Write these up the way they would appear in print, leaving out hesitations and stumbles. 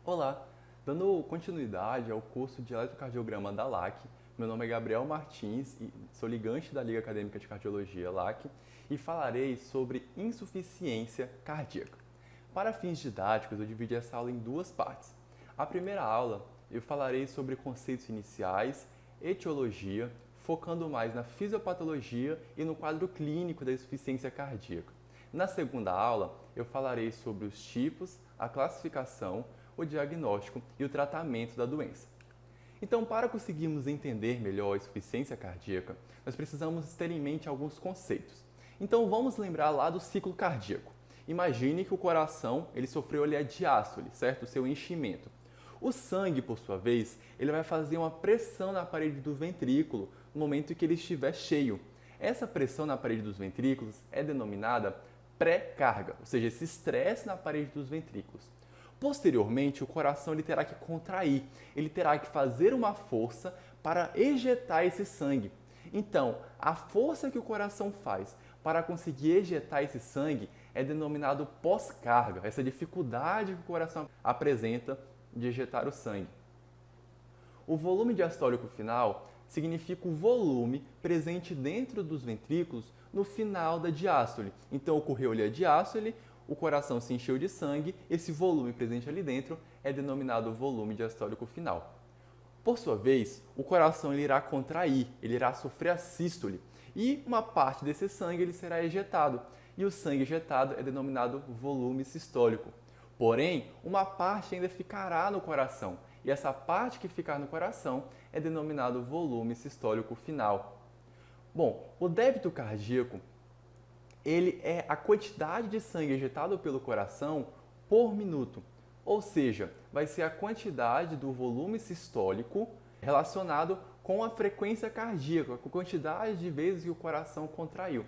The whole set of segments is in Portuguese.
Olá, dando continuidade ao curso de eletrocardiograma da LAC, meu nome é Gabriel Martins e sou ligante da Liga Acadêmica de Cardiologia LAC e falarei sobre insuficiência cardíaca. Para fins didáticos, eu dividi essa aula em duas partes. A primeira aula eu falarei sobre conceitos iniciais, etiologia, focando mais na fisiopatologia e no quadro clínico da insuficiência cardíaca. Na segunda aula, eu falarei sobre os tipos, a classificação, o diagnóstico e o tratamento da doença. Então, para conseguirmos entender melhor a insuficiência cardíaca, nós precisamos ter em mente alguns conceitos. Então, vamos lembrar lá do ciclo cardíaco. Imagine que o coração ele sofreu ali a diástole, certo? O seu enchimento. O sangue, por sua vez, ele vai fazer uma pressão na parede do ventrículo no momento em que ele estiver cheio. Essa pressão na parede dos ventrículos é denominada pré-carga, ou seja, esse estresse na parede dos ventrículos. Posteriormente, o coração ele terá que contrair, ele terá que fazer uma força para ejetar esse sangue. Então, a força que o coração faz para conseguir ejetar esse sangue é denominado pós-carga, essa dificuldade que o coração apresenta de ejetar o sangue. O volume diastólico final significa o volume presente dentro dos ventrículos no final da diástole. Então, ocorreu ali a diástole, o coração se encheu de sangue, esse volume presente ali dentro é denominado volume diastólico final. Por sua vez, o coração ele irá contrair, ele irá sofrer a sístole e uma parte desse sangue ele será ejetado. E o sangue ejetado é denominado volume sistólico. Porém, uma parte ainda ficará no coração e essa parte que ficar no coração é denominado volume sistólico final. Bom, o débito cardíaco ele é a quantidade de sangue ejetado pelo coração por minuto. Ou seja, vai ser a quantidade do volume sistólico relacionado com a frequência cardíaca, com a quantidade de vezes que o coração contraiu.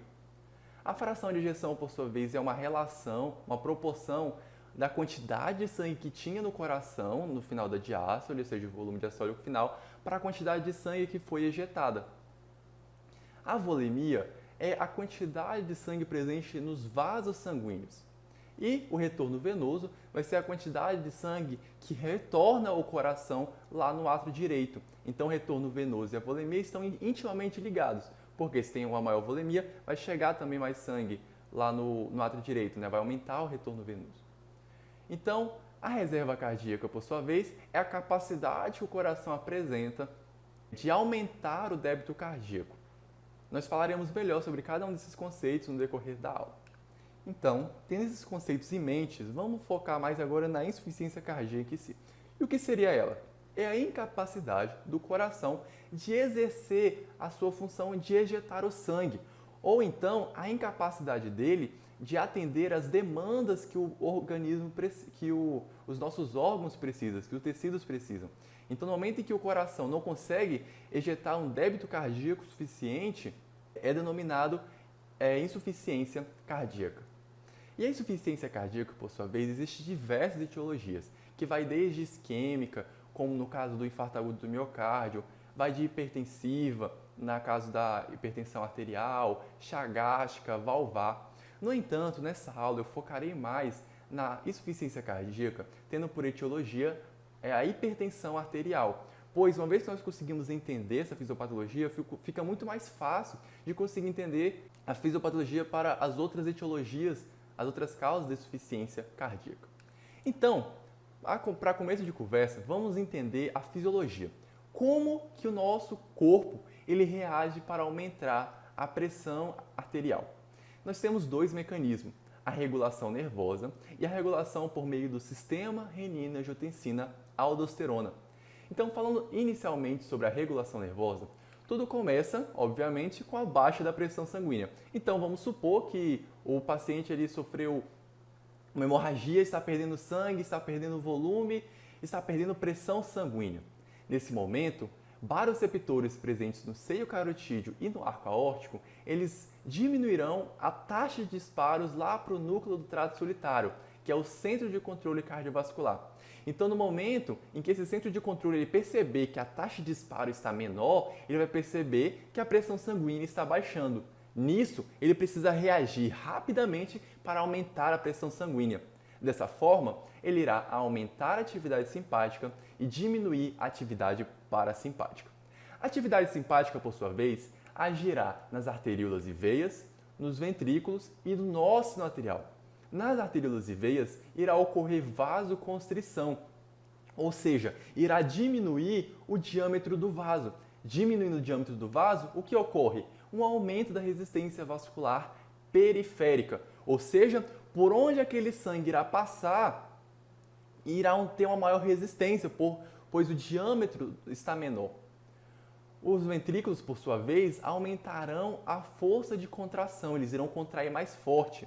A fração de ejeção, por sua vez, é uma relação, uma proporção da quantidade de sangue que tinha no coração no final da diástole, ou seja, o volume diastólico final, para a quantidade de sangue que foi ejetada. A volemia é a quantidade de sangue presente nos vasos sanguíneos. E o retorno venoso vai ser a quantidade de sangue que retorna ao coração lá no átrio direito. Então, o retorno venoso e a volemia estão intimamente ligados, porque se tem uma maior volemia, vai chegar também mais sangue lá no átrio direito, né? Vai aumentar o retorno venoso. Então, a reserva cardíaca, por sua vez, é a capacidade que o coração apresenta de aumentar o débito cardíaco. Nós falaremos melhor sobre cada um desses conceitos no decorrer da aula. Então, tendo esses conceitos em mente, vamos focar mais agora na insuficiência cardíaca em si. E o que seria ela? É a incapacidade do coração de exercer a sua função de ejetar o sangue, ou então a incapacidade dele de atender às demandas que o organismo, os nossos órgãos precisam, que os tecidos precisam. Então, no momento em que o coração não consegue ejetar um débito cardíaco suficiente, é denominado insuficiência cardíaca. E a insuficiência cardíaca, por sua vez, existem diversas etiologias, que vai desde isquêmica, como no caso do infarto agudo do miocárdio, vai de hipertensiva, no caso da hipertensão arterial, chagática, valvar. No entanto, nessa aula eu focarei mais na insuficiência cardíaca, tendo por etiologia a hipertensão arterial, pois uma vez que nós conseguimos entender essa fisiopatologia, fica muito mais fácil de conseguir entender a fisiopatologia para as outras etiologias, as outras causas de insuficiência cardíaca. Então, para começo de conversa, vamos entender a fisiologia. Como que o nosso corpo ele reage para aumentar a pressão arterial? Nós temos dois mecanismos, a regulação nervosa e a regulação por meio do sistema renina-angiotensina-aldosterona. Então, falando inicialmente sobre a regulação nervosa, tudo começa, obviamente, com a baixa da pressão sanguínea. Então, vamos supor que o paciente ele sofreu uma hemorragia, está perdendo sangue, está perdendo volume, está perdendo pressão sanguínea. Nesse momento, baroreceptores presentes no seio carotídeo e no arco aórtico, eles diminuirão a taxa de disparos lá para o núcleo do trato solitário, que é o centro de controle cardiovascular. Então, no momento em que esse centro de controle ele perceber que a taxa de disparo está menor, ele vai perceber que a pressão sanguínea está baixando. Nisso, ele precisa reagir rapidamente para aumentar a pressão sanguínea. Dessa forma, ele irá aumentar a atividade simpática e diminuir a atividade parasimpática. A atividade simpática, por sua vez, agirá nas arteríolas e veias, nos ventrículos e no nó sinoatrial. Nas arteríolas e veias irá ocorrer vasoconstrição, ou seja, irá diminuir o diâmetro do vaso. Diminuindo o diâmetro do vaso, o que ocorre? Um aumento da resistência vascular periférica, ou seja, por onde aquele sangue irá passar, irá ter uma maior resistência, pois o diâmetro está menor. Os ventrículos, por sua vez, aumentarão a força de contração, eles irão contrair mais forte.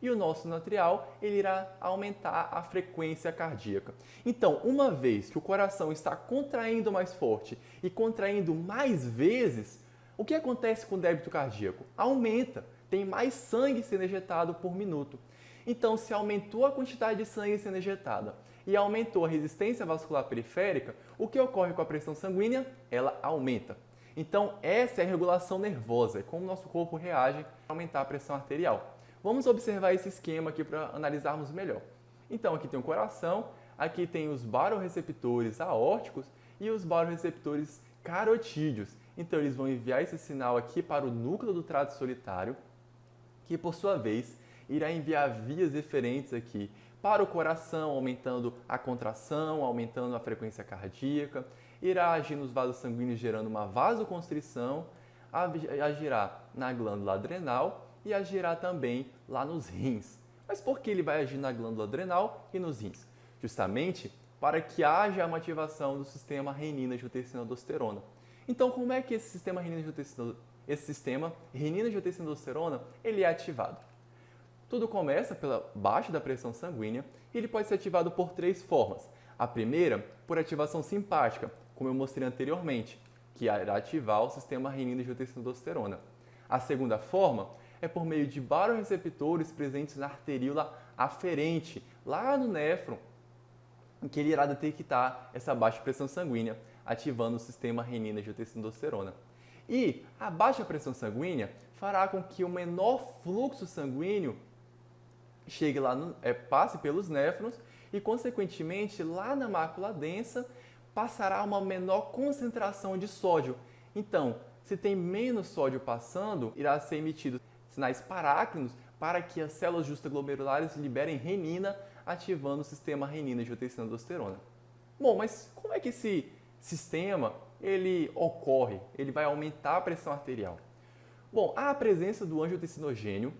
E o nó sinoatrial, ele irá aumentar a frequência cardíaca. Então, uma vez que o coração está contraindo mais forte e contraindo mais vezes, o que acontece com o débito cardíaco? Aumenta, tem mais sangue sendo ejetado por minuto. Então, se aumentou a quantidade de sangue sendo ejetada e aumentou a resistência vascular periférica, o que ocorre com a pressão sanguínea? Ela aumenta. Então, essa é a regulação nervosa, é como o nosso corpo reage para aumentar a pressão arterial. Vamos observar esse esquema aqui para analisarmos melhor. Então, aqui tem o coração, aqui tem os barorreceptores aórticos e os barorreceptores carotídeos. Então, eles vão enviar esse sinal aqui para o núcleo do trato solitário, que, por sua vez, irá enviar vias eferentes aqui para o coração, aumentando a contração, aumentando a frequência cardíaca, irá agir nos vasos sanguíneos, gerando uma vasoconstrição, agirá na glândula adrenal e agirá também lá nos rins. Mas por que ele vai agir na glândula adrenal e nos rins? Justamente para que haja uma ativação do sistema renina-angiotensina-aldosterona. Então, como é que esse sistema renina-angiotensina-aldosterona ele é ativado? Tudo começa pela baixa da pressão sanguínea e ele pode ser ativado por 3 formas. A primeira, por ativação simpática, como eu mostrei anteriormente, que irá ativar o sistema renina-angiotensina-aldosterona. A segunda forma é por meio de barorreceptores presentes na arteríola aferente, lá no néfron, em que ele irá detectar essa baixa pressão sanguínea, ativando o sistema renina-angiotensina-aldosterona. E a baixa pressão sanguínea fará com que o menor fluxo sanguíneo chegue lá passe pelos néfrons e, consequentemente, lá na mácula densa, passará uma menor concentração de sódio. Então, se tem menos sódio passando, irá ser emitido sinais parácrinos para que as células justaglomerulares liberem renina, ativando o sistema renina-angiotensina-aldosterona. Bom, mas como é que esse sistema ele ocorre? Ele vai aumentar a pressão arterial. Bom, há a presença do angiotensinogênio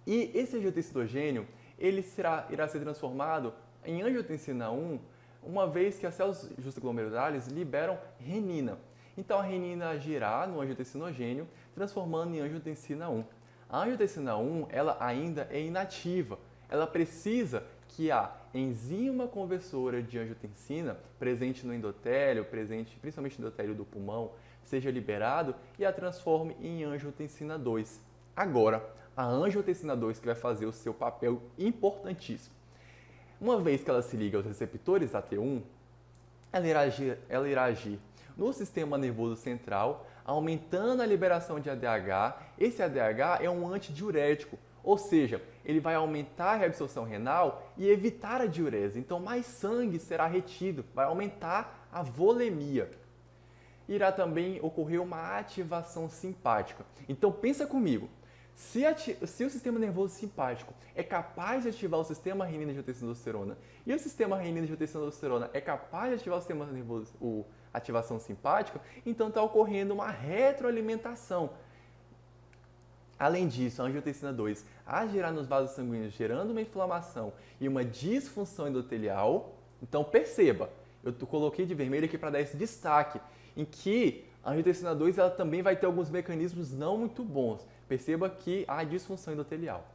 e esse angiotensinogênio ele irá ser transformado em angiotensina 1, uma vez que as células justaglomerulares liberam renina. Então, a renina agirá no angiotensinogênio, transformando em angiotensina 1. A angiotensina 1 ela ainda é inativa. Ela precisa que a enzima conversora de angiotensina, presente no endotélio, presente principalmente no endotélio do pulmão, seja liberado e a transforme em angiotensina 2. Agora, a angiotensina 2 que vai fazer o seu papel importantíssimo. Uma vez que ela se liga aos receptores AT1, ela irá agir no sistema nervoso central, aumentando a liberação de ADH. Esse ADH é um antidiurético, ou seja, ele vai aumentar a reabsorção renal e evitar a diurese. Então, mais sangue será retido, vai aumentar a volemia. Irá também ocorrer uma ativação simpática. Então, pensa comigo. Se o sistema nervoso simpático é capaz de ativar o sistema renina-angiotensina-aldosterona e o sistema renina-angiotensina-aldosterona é capaz de ativar o sistema nervoso, ativação simpática, então está ocorrendo uma retroalimentação. Além disso, a angiotensina 2 agirá nos vasos sanguíneos, gerando uma inflamação e uma disfunção endotelial. Então perceba, eu coloquei de vermelho aqui para dar esse destaque, em que a angiotensina 2 ela também vai ter alguns mecanismos não muito bons. Perceba que há disfunção endotelial.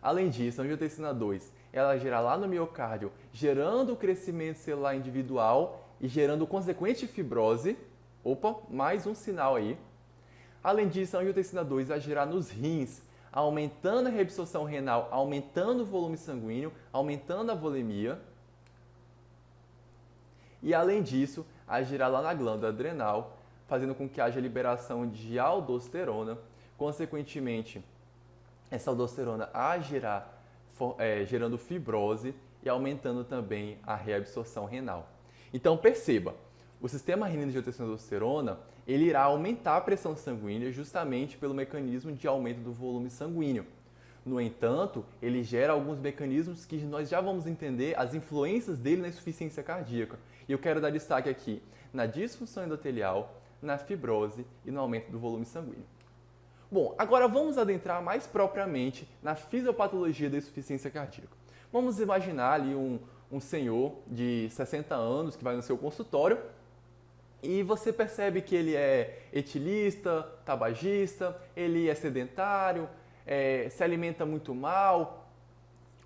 Além disso, a angiotensina 2 ela agirá lá no miocárdio, gerando o crescimento celular individual e gerando consequente fibrose. Opa, mais um sinal aí. Além disso, a angiotensina 2 agirá nos rins, aumentando a reabsorção renal, aumentando o volume sanguíneo, aumentando a volemia. E além disso, agirá lá na glândula adrenal, fazendo com que haja liberação de aldosterona. Consequentemente, essa aldosterona agirá gerando fibrose e aumentando também a reabsorção renal. Então perceba, o sistema renina-angiotensina-aldosterona ele irá aumentar a pressão sanguínea justamente pelo mecanismo de aumento do volume sanguíneo. No entanto, ele gera alguns mecanismos que nós já vamos entender as influências dele na insuficiência cardíaca. E eu quero dar destaque aqui na disfunção endotelial, na fibrose e no aumento do volume sanguíneo. Bom, agora vamos adentrar mais propriamente na fisiopatologia da insuficiência cardíaca. Vamos imaginar ali um senhor de 60 anos que vai no seu consultório e você percebe que ele é etilista, tabagista, ele é sedentário, se alimenta muito mal.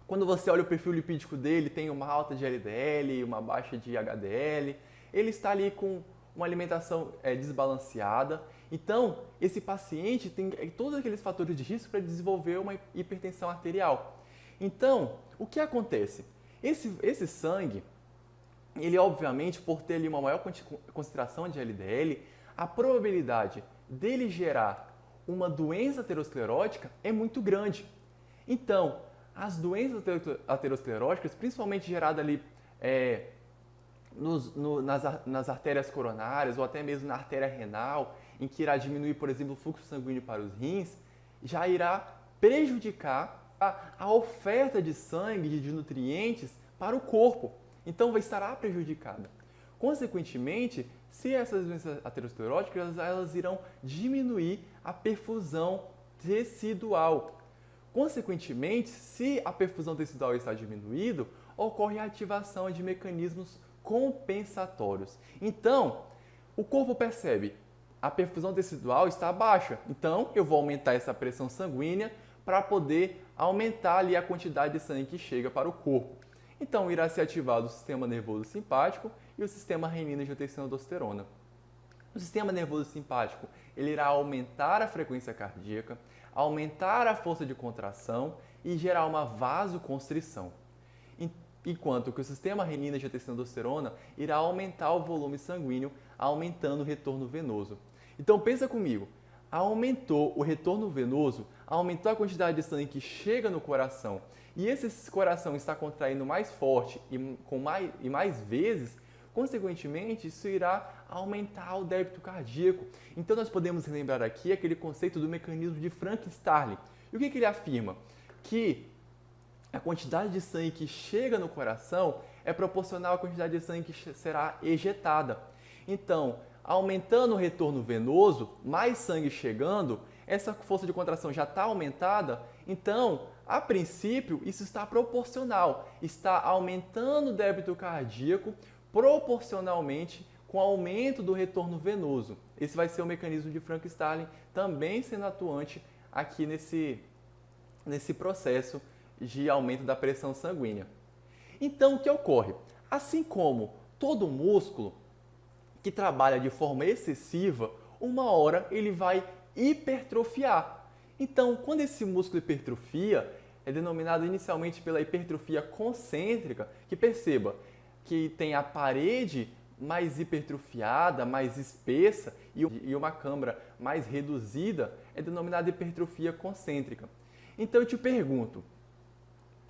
Quando você olha o perfil lipídico dele, tem uma alta de LDL, uma baixa de HDL, ele está ali com uma alimentação desbalanceada. Então, esse paciente tem todos aqueles fatores de risco para desenvolver uma hipertensão arterial. Então, o que acontece? Esse sangue, ele obviamente, por ter ali uma maior concentração de LDL, a probabilidade dele gerar uma doença aterosclerótica é muito grande. Então, as doenças ateroscleróticas, principalmente geradas ali nas artérias coronárias ou até mesmo na artéria renal, em que irá diminuir, por exemplo, o fluxo sanguíneo para os rins, já irá prejudicar a oferta de sangue e de nutrientes para o corpo. Então, estará prejudicada. Consequentemente, se essas doenças ateroscleróticas, elas irão diminuir a perfusão tecidual. Consequentemente, se a perfusão tecidual está diminuída, ocorre a ativação de mecanismos compensatórios. Então, o corpo percebe, a perfusão tecidual está baixa, então eu vou aumentar essa pressão sanguínea para poder aumentar ali a quantidade de sangue que chega para o corpo. Então, irá ser ativado o sistema nervoso simpático e o sistema renina-angiotensina-aldosterona. O sistema nervoso simpático ele irá aumentar a frequência cardíaca, aumentar a força de contração e gerar uma vasoconstrição. Enquanto que o sistema renina-angiotensina-aldosterona irá aumentar o volume sanguíneo, aumentando o retorno venoso. Então pensa comigo, aumentou o retorno venoso, aumentou a quantidade de sangue que chega no coração, e esse coração está contraindo mais forte e mais vezes, consequentemente, isso irá aumentar o débito cardíaco. Então, nós podemos lembrar aqui aquele conceito do mecanismo de Frank-Starling. E o que ele afirma? Que a quantidade de sangue que chega no coração é proporcional à quantidade de sangue que será ejetada. Então, aumentando o retorno venoso, mais sangue chegando, essa força de contração já está aumentada, então, a princípio, isso está proporcional, está aumentando o débito cardíaco proporcionalmente com o aumento do retorno venoso. Esse vai ser o mecanismo de Frank-Starling também sendo atuante aqui nesse processo de aumento da pressão sanguínea. Então, o que ocorre? Assim como todo músculo que trabalha de forma excessiva, uma hora ele vai hipertrofiar. Então, quando esse músculo hipertrofia, é denominado inicialmente pela hipertrofia concêntrica, que perceba que tem a parede mais hipertrofiada, mais espessa e uma câmara mais reduzida, é denominada hipertrofia concêntrica. Então eu te pergunto,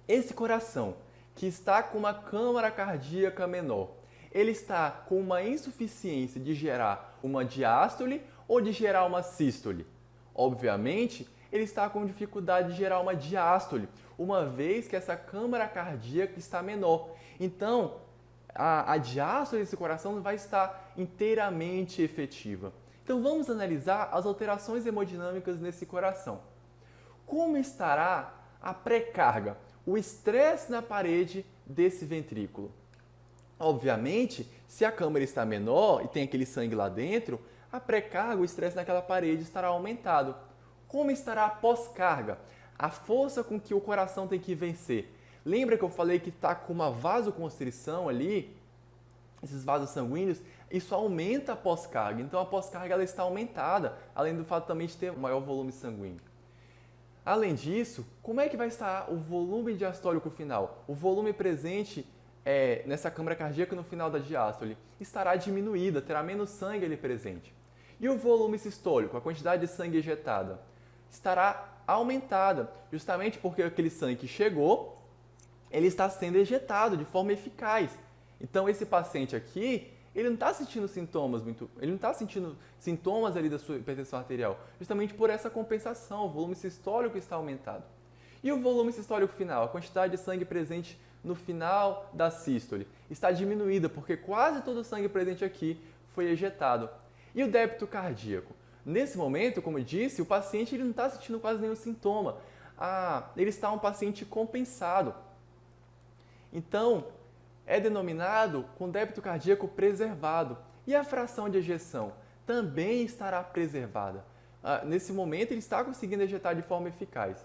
esse coração que está com uma câmara cardíaca menor, ele está com uma insuficiência de gerar uma diástole ou de gerar uma sístole? Obviamente, ele está com dificuldade de gerar uma diástole, uma vez que essa câmara cardíaca está menor. Então, a diástole desse coração não vai estar inteiramente efetiva. Então, vamos analisar as alterações hemodinâmicas nesse coração. Como estará a pré-carga, o estresse na parede desse ventrículo? Obviamente, se a câmara está menor e tem aquele sangue lá dentro, a pré-carga, o estresse naquela parede estará aumentado. Como estará a pós-carga? A força com que o coração tem que vencer. Lembra que eu falei que está com uma vasoconstrição ali? Esses vasos sanguíneos, isso aumenta a pós-carga. Então a pós-carga ela está aumentada, além do fato também de ter um maior volume sanguíneo. Além disso, como é que vai estar o volume diastólico final? O volume presente nessa câmara cardíaca no final da diástole estará diminuída, terá menos sangue ali presente. E o volume sistólico, a quantidade de sangue ejetada, estará aumentada, justamente porque aquele sangue que chegou, ele está sendo ejetado de forma eficaz. Então esse paciente aqui, ele não está sentindo sintomas ele não está sentindo sintomas ali da sua hipertensão arterial, justamente por essa compensação, o volume sistólico está aumentado. E o volume sistólico final, a quantidade de sangue presente no final da sístole, está diminuída porque quase todo o sangue presente aqui foi ejetado. E o débito cardíaco? Nesse momento, como eu disse, o paciente ele não está sentindo quase nenhum sintoma. Ele está um paciente compensado. Então, é denominado com débito cardíaco preservado. E a fração de ejeção também estará preservada. Nesse momento, ele está conseguindo ejetar de forma eficaz.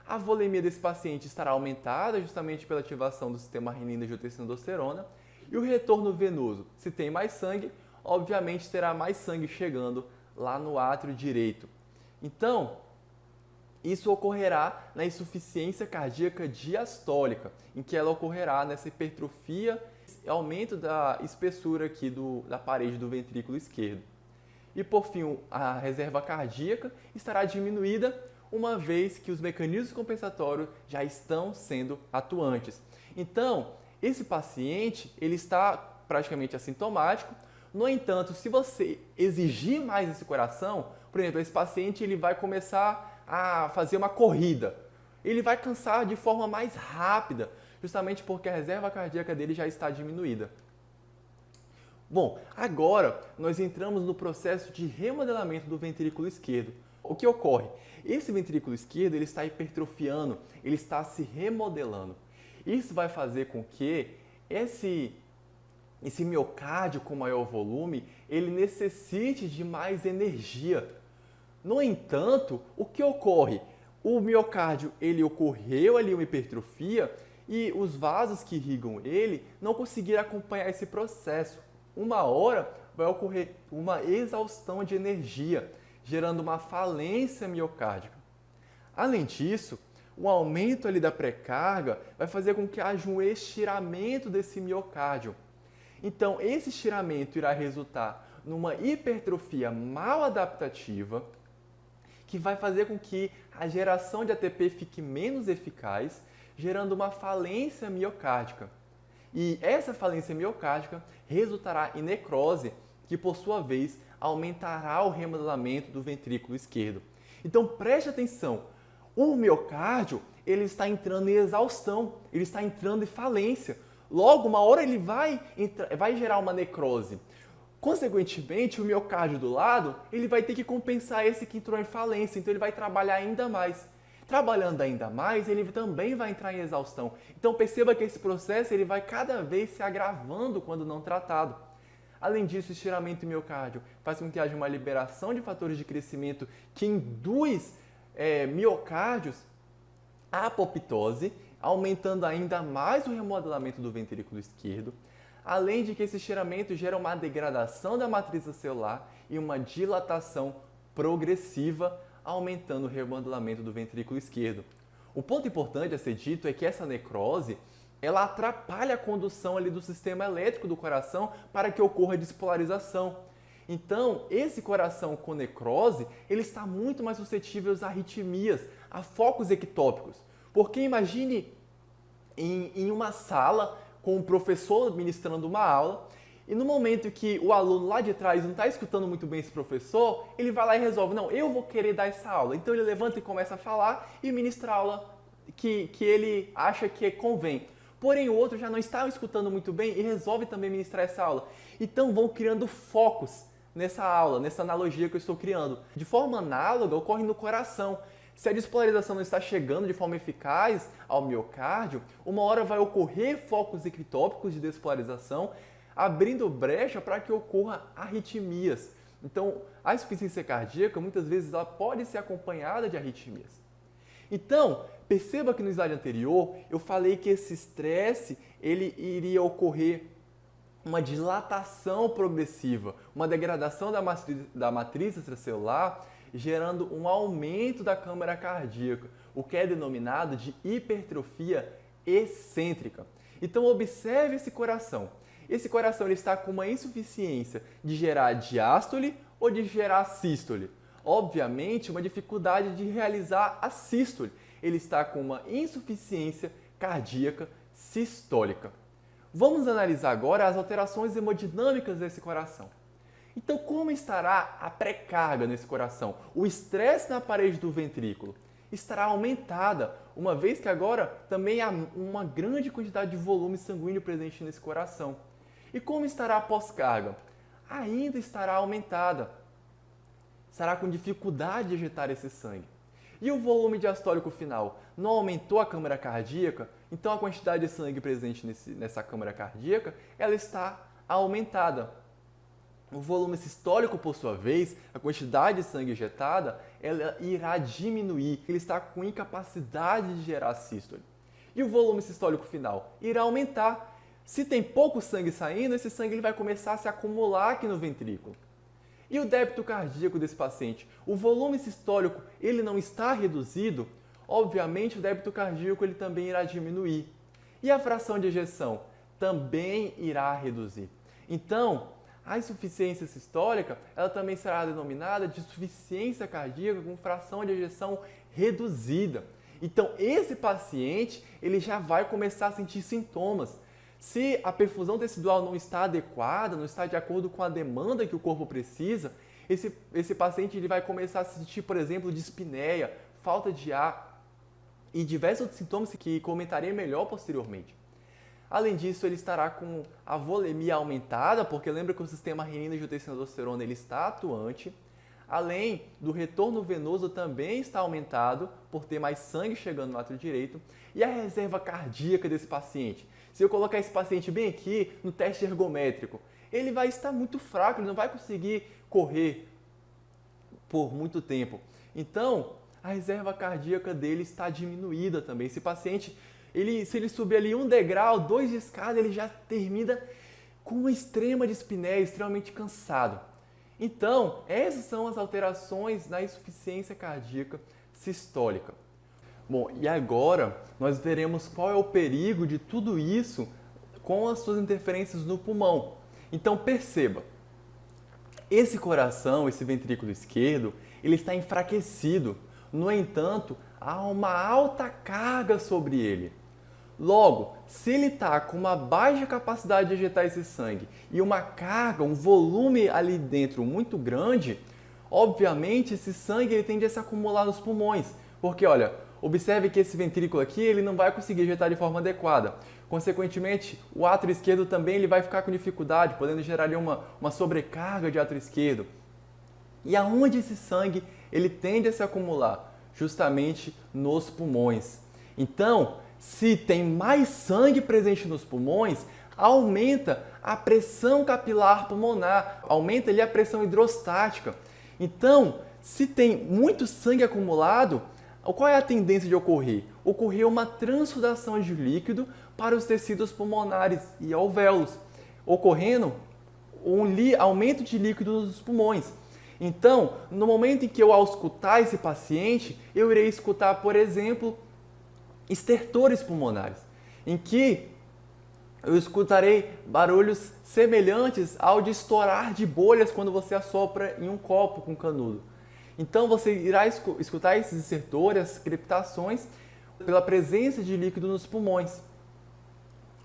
A volemia desse paciente estará aumentada justamente pela ativação do sistema renina-angiotensina-aldosterona. E o retorno venoso, se tem mais sangue, obviamente terá mais sangue chegando lá no átrio direito. Então, isso ocorrerá na insuficiência cardíaca diastólica, em que ela ocorrerá nessa hipertrofia e aumento da espessura aqui da parede do ventrículo esquerdo. E por fim, a reserva cardíaca estará diminuída uma vez que os mecanismos compensatórios já estão sendo atuantes. Então, esse paciente ele está praticamente assintomático. No entanto, se você exigir mais esse coração, por exemplo, esse paciente ele vai começar a fazer uma corrida. Ele vai cansar de forma mais rápida, justamente porque a reserva cardíaca dele já está diminuída. Bom, agora nós entramos no processo de remodelamento do ventrículo esquerdo. O que ocorre? Esse ventrículo esquerdo ele está hipertrofiando, ele está se remodelando. Isso vai fazer com que esse miocárdio com maior volume, ele necessite de mais energia. No entanto, o que ocorre? O miocárdio, ele ocorreu ali uma hipertrofia e os vasos que irrigam ele não conseguiram acompanhar esse processo. Uma hora vai ocorrer uma exaustão de energia, gerando uma falência miocárdica. Além disso, o aumento ali da pré-carga vai fazer com que haja um estiramento desse miocárdio. Então, esse estiramento irá resultar numa hipertrofia mal adaptativa, que vai fazer com que a geração de ATP fique menos eficaz, gerando uma falência miocárdica. E essa falência miocárdica resultará em necrose, que por sua vez aumentará o remodelamento do ventrículo esquerdo. Então preste atenção, o miocárdio ele está entrando em exaustão, ele está entrando em falência. Logo, uma hora ele vai gerar uma necrose. Consequentemente, o miocárdio do lado ele vai ter que compensar esse que entrou em falência, então ele vai trabalhar ainda mais. Trabalhando ainda mais, ele também vai entrar em exaustão. Então perceba que esse processo ele vai cada vez se agravando quando não tratado. Além disso, o estiramento do miocárdio faz com que haja uma liberação de fatores de crescimento que induz miocárdios à apoptose, aumentando ainda mais o remodelamento do ventrículo esquerdo. Além de que esse estiramento gera uma degradação da matriz celular e uma dilatação progressiva, aumentando o remodelamento do ventrículo esquerdo. O ponto importante a ser dito é que essa necrose ela atrapalha a condução ali do sistema elétrico do coração para que ocorra a despolarização. Então, esse coração com necrose, ele está muito mais suscetível a arritmias, a focos ectópicos. Porque imagine em uma sala com o professor ministrando uma aula e no momento que o aluno lá de trás não está escutando muito bem esse professor, ele vai lá e resolve, não, eu vou querer dar essa aula. Então ele levanta e começa a falar e ministra a aula que ele acha que convém. Porém, o outro já não está escutando muito bem e resolve também ministrar essa aula. Então vão criando focos nessa aula, nessa analogia que eu estou criando. De forma análoga, ocorre no coração. Se a despolarização não está chegando de forma eficaz ao miocárdio, uma hora vai ocorrer focos ectópicos de despolarização, abrindo brecha para que ocorra arritmias. Então, a insuficiência cardíaca, muitas vezes, ela pode ser acompanhada de arritmias. Então, perceba que no slide anterior, eu falei que esse estresse, ele iria ocorrer uma dilatação progressiva, uma degradação da matriz extracelular, gerando um aumento da câmara cardíaca, o que é denominado de hipertrofia excêntrica. Então, observe esse coração. Esse coração ele está com uma insuficiência de gerar diástole ou de gerar sístole. Obviamente, uma dificuldade de realizar a sístole. Ele está com uma insuficiência cardíaca sistólica. Vamos analisar agora as alterações hemodinâmicas desse coração. Então, como estará a pré-carga nesse coração? O estresse na parede do ventrículo estará aumentada, uma vez que agora também há uma grande quantidade de volume sanguíneo presente nesse coração. E como estará a pós-carga? Ainda estará aumentada. Estará com dificuldade de ejetar esse sangue. E o volume diastólico final? Não aumentou a câmara cardíaca? Então a quantidade de sangue presente nessa câmara cardíaca, ela está aumentada. O volume sistólico, por sua vez, a quantidade de sangue injetada, ela irá diminuir. Ele está com incapacidade de gerar sístole. E o volume sistólico final irá aumentar. Se tem pouco sangue saindo, esse sangue ele vai começar a se acumular aqui no ventrículo. E o débito cardíaco desse paciente? O volume sistólico ele não está reduzido? Obviamente, o débito cardíaco ele também irá diminuir. E a fração de ejeção? Também irá reduzir. Então, a insuficiência sistólica ela também será denominada de insuficiência cardíaca com fração de ejeção reduzida. Então, esse paciente ele já vai começar a sentir sintomas. Se a perfusão tecidual não está adequada, não está de acordo com a demanda que o corpo precisa, esse paciente ele vai começar a sentir, por exemplo, dispneia, falta de ar e diversos outros sintomas que comentarei melhor posteriormente. Além disso, ele estará com a volemia aumentada, porque lembra que o sistema renina-angiotensina-aldosterona ele está atuante. Além do retorno venoso também está aumentado, por ter mais sangue chegando no átrio direito. E a reserva cardíaca desse paciente? Se eu colocar esse paciente bem aqui no teste ergométrico, ele vai estar muito fraco, ele não vai conseguir correr por muito tempo. Então, a reserva cardíaca dele está diminuída também. Esse paciente, se ele subir ali 1 degrau, 2 de escada, ele já termina com uma extrema dispneia, extremamente cansado. Então, essas são as alterações na insuficiência cardíaca sistólica. Bom, e agora nós veremos qual é o perigo de tudo isso com as suas interferências no pulmão. Então perceba, esse coração, esse ventrículo esquerdo, ele está enfraquecido. No entanto, há uma alta carga sobre ele. Logo, se ele está com uma baixa capacidade de ejetar esse sangue e uma carga, um volume ali dentro muito grande, obviamente esse sangue ele tende a se acumular nos pulmões. Porque, olha, observe que esse ventrículo aqui ele não vai conseguir ejetar de forma adequada. Consequentemente, o átrio esquerdo também ele vai ficar com dificuldade, podendo gerar ali uma sobrecarga de átrio esquerdo. E aonde esse sangue ele tende a se acumular? Justamente nos pulmões. Então, se tem mais sangue presente nos pulmões, aumenta a pressão capilar pulmonar, aumenta ali a pressão hidrostática. Então, se tem muito sangue acumulado, qual é a tendência de ocorrer? Ocorrer uma transsudação de líquido para os tecidos pulmonares e alvéolos, ocorrendo um aumento de líquido nos pulmões. Então, no momento em que eu auscultar esse paciente, eu irei escutar, por exemplo, estertores pulmonares, em que eu escutarei barulhos semelhantes ao de estourar de bolhas quando você assopra em um copo com canudo. Então você irá escutar esses estertores, as crepitações, pela presença de líquido nos pulmões.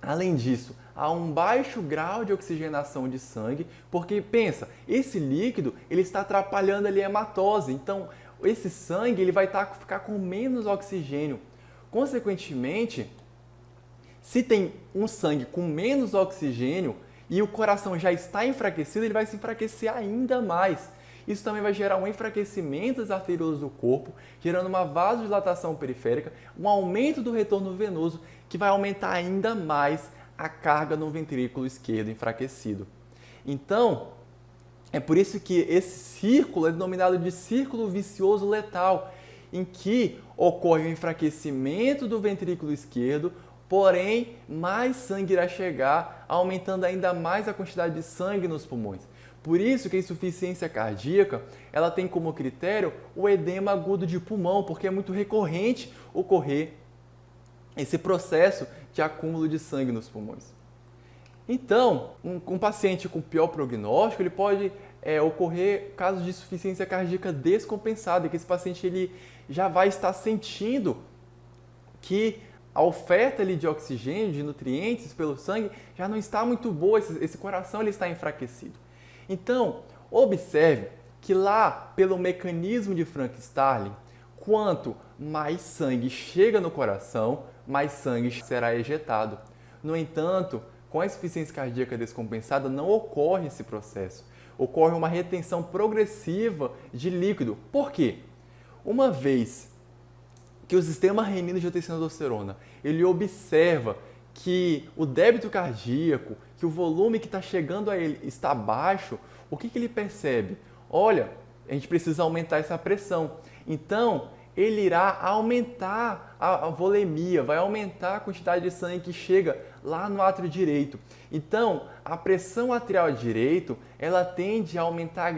Além disso, há um baixo grau de oxigenação de sangue, porque pensa, esse líquido ele está atrapalhando ali a hematose, então esse sangue ele vai ficar com menos oxigênio. Consequentemente, se tem um sangue com menos oxigênio e o coração já está enfraquecido, ele vai se enfraquecer ainda mais. Isso também vai gerar um enfraquecimento das arteriolas do corpo, gerando uma vasodilatação periférica, um aumento do retorno venoso, que vai aumentar ainda mais a carga no ventrículo esquerdo enfraquecido. Então, é por isso que esse círculo é denominado de círculo vicioso letal, em que ocorre o enfraquecimento do ventrículo esquerdo, porém, mais sangue irá chegar, aumentando ainda mais a quantidade de sangue nos pulmões. Por isso que a insuficiência cardíaca, ela tem como critério o edema agudo de pulmão, porque é muito recorrente ocorrer esse processo de acúmulo de sangue nos pulmões. Então, um paciente com pior prognóstico, ele pode ocorrer casos de insuficiência cardíaca descompensada, que esse paciente ele já vai estar sentindo que a oferta ali de oxigênio, de nutrientes pelo sangue já não está muito boa, esse coração ele está enfraquecido. Então, observe que lá pelo mecanismo de Frank-Starling, quanto mais sangue chega no coração, mais sangue será ejetado. No entanto, com a insuficiência cardíaca descompensada não ocorre esse processo. Ocorre uma retenção progressiva de líquido. Por quê? Uma vez que o sistema renino de angiotensina-aldosterona ele observa que o débito cardíaco, que o volume que está chegando a ele está baixo, o que ele percebe? Olha, a gente precisa aumentar essa pressão. Então, ele irá aumentar a volemia, vai aumentar a quantidade de sangue que chega lá no átrio direito. Então, a pressão arterial direito, ela tende a aumentar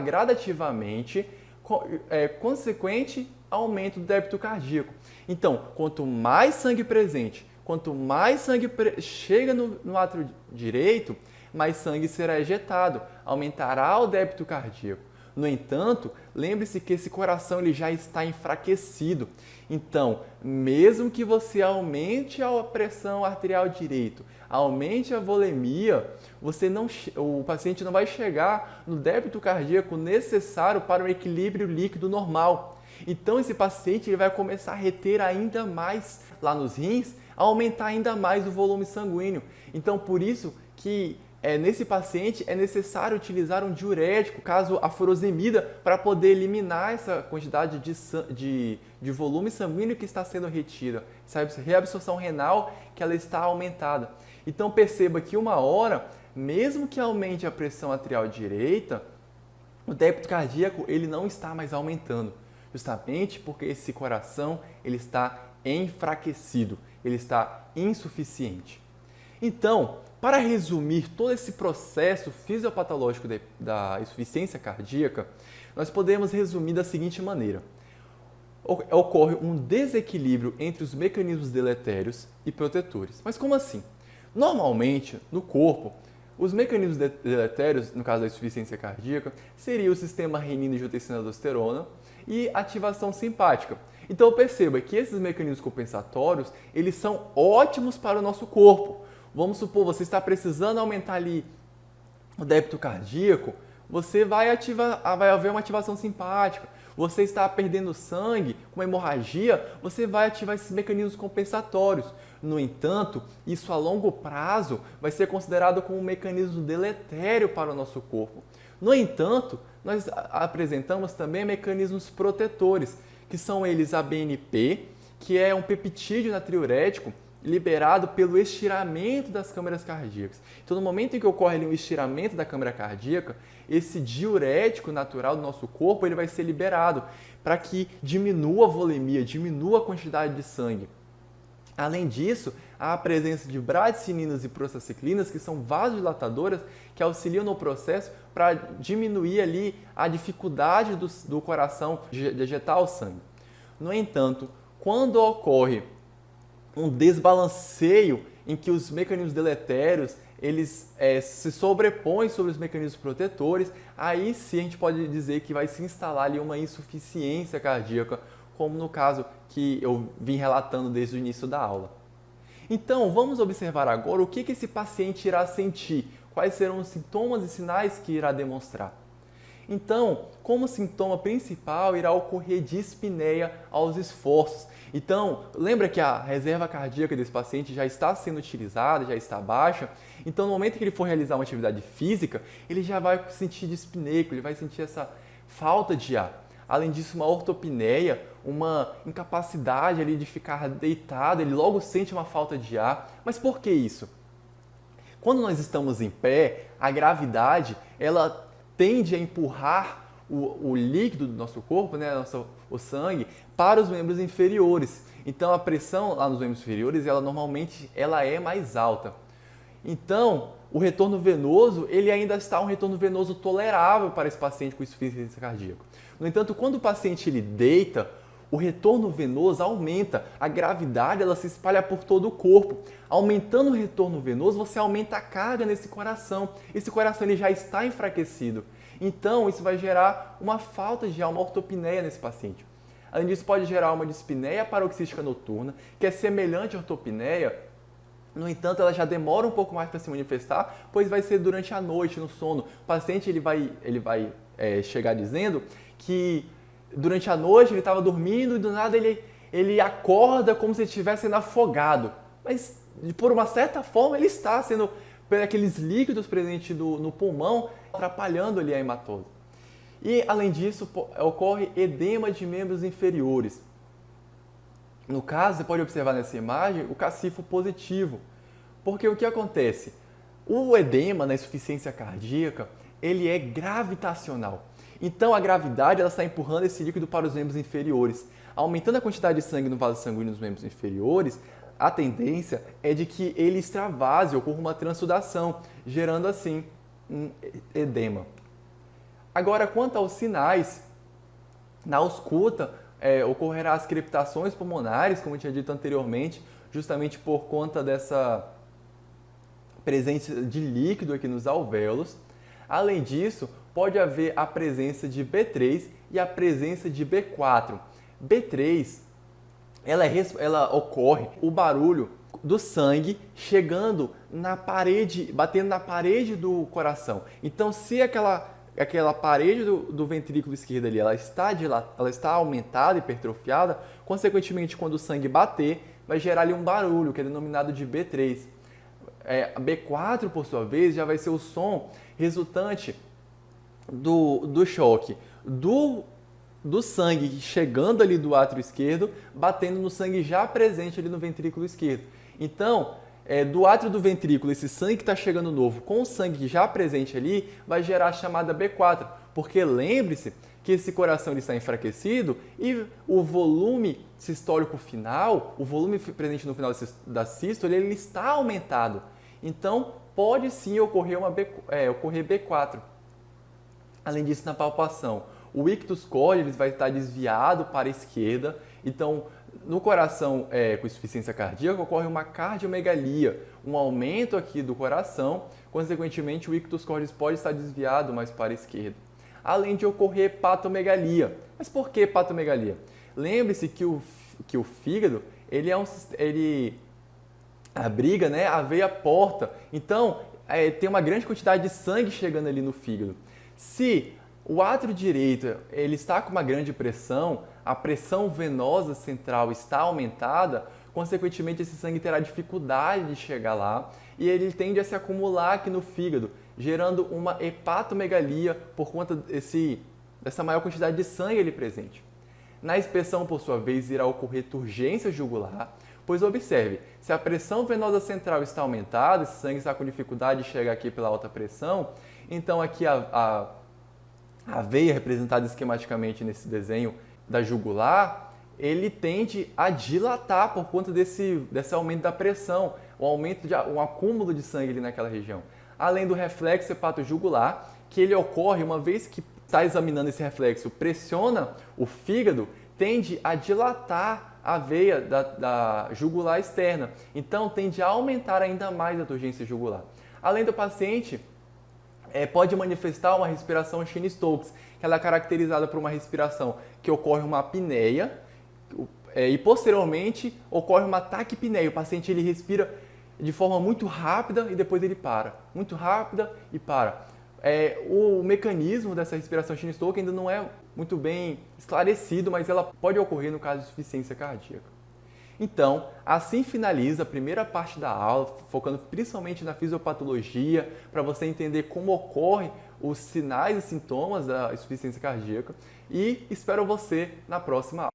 gradativamente, consequente aumento do débito cardíaco. Então, quanto mais sangue presente, quanto mais sangue chega no átrio direito, mais sangue será ejetado, aumentará o débito cardíaco. No entanto, lembre-se que esse coração ele já está enfraquecido. Então, mesmo que você aumente a pressão arterial direito, aumente a volemia, o paciente não vai chegar no débito cardíaco necessário para o equilíbrio líquido normal. Então, esse paciente ele vai começar a reter ainda mais lá nos rins, a aumentar ainda mais o volume sanguíneo. Então, por isso que nesse paciente é necessário utilizar um diurético, caso a furosemida, para poder eliminar essa quantidade de volume sanguíneo que está sendo retida, essa reabsorção renal que ela está aumentada. Então perceba que uma hora, mesmo que aumente a pressão arterial direita, o débito cardíaco ele não está mais aumentando, justamente porque esse coração ele está enfraquecido, ele está insuficiente. Então, para resumir todo esse processo fisiopatológico da insuficiência cardíaca, nós podemos resumir da seguinte maneira. Ocorre um desequilíbrio entre os mecanismos deletérios e protetores. Mas como assim? Normalmente, no corpo, os mecanismos deletérios, no caso da insuficiência cardíaca, seria o sistema renina-angiotensina-aldosterona e ativação simpática. Então perceba que esses mecanismos compensatórios, eles são ótimos para o nosso corpo. Vamos supor, você está precisando aumentar ali o débito cardíaco, vai haver uma ativação simpática. Você está perdendo sangue, com uma hemorragia, você vai ativar esses mecanismos compensatórios. No entanto, isso a longo prazo vai ser considerado como um mecanismo deletério para o nosso corpo. No entanto, nós apresentamos também mecanismos protetores, que são eles a BNP, que é um peptídeo natriurético, liberado pelo estiramento das câmaras cardíacas. Então, no momento em que ocorre ali um estiramento da câmara cardíaca, esse diurético natural do nosso corpo ele vai ser liberado para que diminua a volemia, diminua a quantidade de sangue. Além disso, há a presença de bradicininas e prostaciclinas, que são vasodilatadoras, que auxiliam no processo para diminuir ali a dificuldade do coração de ejetar o sangue. No entanto, quando ocorre um desbalanceio em que os mecanismos deletérios eles se sobrepõem sobre os mecanismos protetores, aí sim a gente pode dizer que vai se instalar ali uma insuficiência cardíaca, como no caso que eu vim relatando desde o início da aula. Então, vamos observar agora o que esse paciente irá sentir, quais serão os sintomas e sinais que irá demonstrar. Então, como sintoma principal, irá ocorrer dispneia aos esforços. Então, lembra que a reserva cardíaca desse paciente já está sendo utilizada, já está baixa. Então, no momento que ele for realizar uma atividade física, ele já vai sentir dispneico, ele vai sentir essa falta de ar. Além disso, uma ortopneia, uma incapacidade ali de ficar deitado, ele logo sente uma falta de ar. Mas por que isso? Quando nós estamos em pé, a gravidade, ela tende a empurrar o líquido do nosso corpo, né, o sangue, para os membros inferiores. Então, a pressão lá nos membros inferiores, normalmente é mais alta. Então, o retorno venoso, ele ainda está um retorno venoso tolerável para esse paciente com insuficiência cardíaca. No entanto, quando o paciente ele deita, o retorno venoso aumenta, a gravidade ela se espalha por todo o corpo. Aumentando o retorno venoso, você aumenta a carga nesse coração. Esse coração ele já está enfraquecido. Então, isso vai gerar uma falta de ar, uma ortopneia nesse paciente. Além disso, pode gerar uma dispneia paroxística noturna, que é semelhante à ortopneia. No entanto, ela já demora um pouco mais para se manifestar, pois vai ser durante a noite, no sono. O paciente ele vai chegar dizendo que durante a noite ele estava dormindo e do nada ele acorda como se ele estivesse sendo afogado. Mas, por uma certa forma, ele está sendo, por aqueles líquidos presentes no pulmão, atrapalhando ali a hematose. E, além disso, ocorre edema de membros inferiores. No caso, você pode observar nessa imagem o cacifo positivo. Porque o que acontece? O edema na insuficiência cardíaca, ele é gravitacional. Então, a gravidade ela está empurrando esse líquido para os membros inferiores. Aumentando a quantidade de sangue no vaso sanguíneo nos membros inferiores, a tendência é de que ele extravase, ocorra uma transsudação, gerando assim um edema. Agora, quanto aos sinais, na ausculta ocorrerá as crepitações pulmonares, como eu tinha dito anteriormente, justamente por conta dessa presença de líquido aqui nos alvéolos. Além disso, pode haver a presença de B3 e a presença de B4. B3, ela ocorre o barulho do sangue chegando na parede, batendo na parede do coração. Então, se aquela parede do ventrículo esquerdo ali, ela está aumentada, hipertrofiada, consequentemente, quando o sangue bater, vai gerar ali um barulho, que é denominado de B3. B4, por sua vez, já vai ser o som resultante do choque do sangue chegando ali do átrio esquerdo, batendo no sangue já presente ali no ventrículo esquerdo. Então, do átrio do ventrículo, esse sangue que está chegando novo com o sangue já presente ali, vai gerar a chamada B4, porque lembre-se que esse coração ele está enfraquecido e o volume sistólico final, o volume presente no final da sístole, ele está aumentado. Então, pode sim ocorrer B4. Além disso, na palpação, o ictus coli vai estar desviado para a esquerda. Então, no coração com insuficiência cardíaca, ocorre uma cardiomegalia, um aumento aqui do coração. Consequentemente, o ictus coli pode estar desviado mais para a esquerda. Além de ocorrer hepatomegalia. Mas por que hepatomegalia? Lembre-se que o fígado ele abriga, né, a veia porta. Então, tem uma grande quantidade de sangue chegando ali no fígado. Se o átrio direito ele está com uma grande pressão, a pressão venosa central está aumentada, consequentemente esse sangue terá dificuldade de chegar lá e ele tende a se acumular aqui no fígado, gerando uma hepatomegalia por conta dessa maior quantidade de sangue ali presente. Na expensão, por sua vez, irá ocorrer turgência jugular, pois observe, se a pressão venosa central está aumentada, esse sangue está com dificuldade de chegar aqui pela alta pressão, então aqui a veia representada esquematicamente nesse desenho da jugular, ele tende a dilatar por conta desse aumento da pressão, um acúmulo de sangue ali naquela região. Além do reflexo hepatojugular, que ele ocorre uma vez que está examinando esse reflexo, pressiona o fígado, tende a dilatar a veia da jugular externa. Então, tende a aumentar ainda mais a turgência jugular. Além do paciente, pode manifestar uma respiração Cheyne-Stokes, que ela é caracterizada por uma respiração que ocorre uma apneia e, posteriormente, ocorre uma taquipneia. O paciente ele respira de forma muito rápida e depois ele para. Muito rápida e para. O mecanismo dessa respiração Cheyne-Stokes ainda não é muito bem esclarecido, mas ela pode ocorrer no caso de insuficiência cardíaca. Então, assim finaliza a primeira parte da aula, focando principalmente na fisiopatologia, para você entender como ocorrem os sinais e sintomas da insuficiência cardíaca. E espero você na próxima aula.